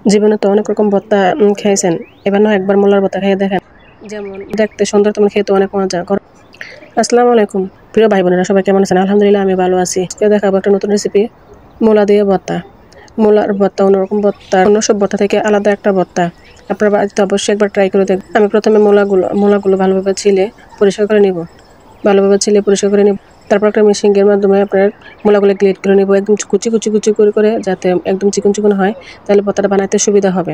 জীবনে তো অনেক রকম ভর্তা খেয়েছেন, এবার না একবার মোলার ভর্তা খেয়ে দেখেন। যেমন দেখতে সুন্দর তেমন খেতে অনেক মজা। আসসালামু আলাইকুম প্রিয় ভাই বোনেরা, সবাই কেমন আছেন? আলহামদুলিল্লাহ আমি ভালো আছি। আজকে দেখাবো একটা নতুন রেসিপি, মোলা দিয়ে ভর্তা। মোলার ভর্তা অন্যরকম ভর্তা, অন্য সব ভর্তা থেকে আলাদা একটা ভর্তা। আপনারা বাড়িতে অবশ্যই একবার ট্রাই করে দেখবেন। আমি প্রথমে মোলাগুলো ভালোভাবে ছিলে পরিষ্কার করে নিব। পরিষ্কার করে নিব। তারপর একটা মেশিনের মাধ্যমে আপনার মোলাগুলো গ্রেট করে নিব, একদম কুচি কুচি কুচি করে যাতে একদম চিকন চিকন হয়, তাহলে ভর্তাটা বানাতে সুবিধা হবে।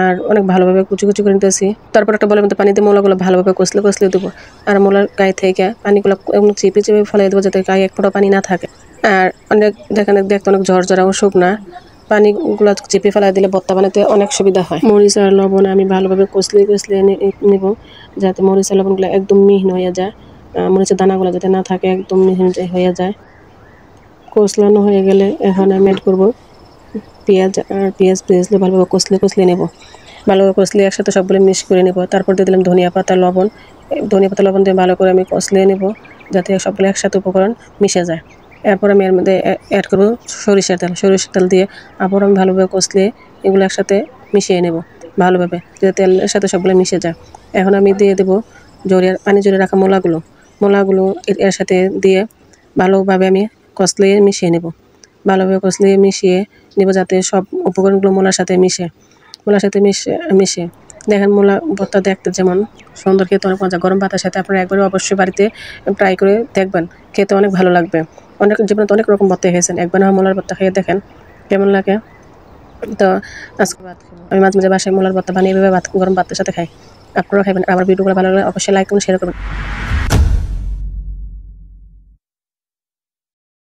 আর অনেক ভালোভাবে কুচি কুচি করে নিতেছি। তারপর একটা বলের মধ্যে পানি দিয়ে মোলাগুলো ভালোভাবে কষলে দেবো। আর মোলার গায়ে থেকে পানিগুলো এমন চিপে চিপে ফেলে দেবো, যাতে গায়ে এক ফোঁটা পানি না থাকে। আর অনেক দেখতে অনেক ঝরঝরা ও শুকনা, পানিগুলো চিপে ফেলাই দিলে ভর্তা বানাতে অনেক সুবিধা হয়। মরিচ আর লবণ আমি ভালোভাবে কষলে নিব, যাতে মরিচ আর লবণগুলো একদম মিহিন হয়ে যায়। মরিচের দানাগুলো যাতে না থাকে, একদম মিহিন হয়ে যায়। কষলানো হয়ে গেলে এখন আমি অ্যাড করবো পেঁয়াজ। আর পেঁয়াজ ভালোভাবে কষলে নেব। ভালোভাবে কষলে একসাথে সবগুলো মিক্স করে নেব। তারপর দিয়ে দিলাম ধনিয়া পাতা লবণ দিয়ে ভালো করে আমি কষলে নেব, যাতে সবগুলো একসাথে উপকরণ মিশে যায়। এরপর আমি এর মধ্যে অ্যাড করবো সরিষার তেল দিয়ে আবার আমি ভালোভাবে কষলে এগুলো একসাথে মিশিয়ে নেব ভালোভাবে, যাতে তেলের সাথে সবগুলো মিশে যায়। এখন আমি দিয়ে দেবো পানি জড়িয়ে রাখা মোলাগুলো এর সাথে দিয়ে ভালোভাবে আমি মিশিয়ে নেব। ভালোভাবে মিশিয়ে নেব, যাতে সব উপকরণগুলো মোলার সাথে মিশে দেখেন। মোলা ভর্তা দেখতে যেমন সুন্দর, খেতে অনেক মজা। গরম ভাতের সাথে আপনারা একবারে অবশ্যই বাড়িতে ট্রাই করে দেখবেন, খেতে অনেক ভালো লাগবে। জীবনে তো অনেক রকম ভর্তা খেয়েছেন, একবার না মোলার ভর্তা খেয়ে দেখেন কেমন লাগে। তো আজকে আমি মাঝে মাঝে বাসায় মোলার ভর্তা বানিয়ে গরম ভাতের সাথে খাই। আপনারা খাইবেন। আমার ভিডিওগুলো ভালো লাগলে অবশ্যই লাইক করুন, শেয়ার করবেন।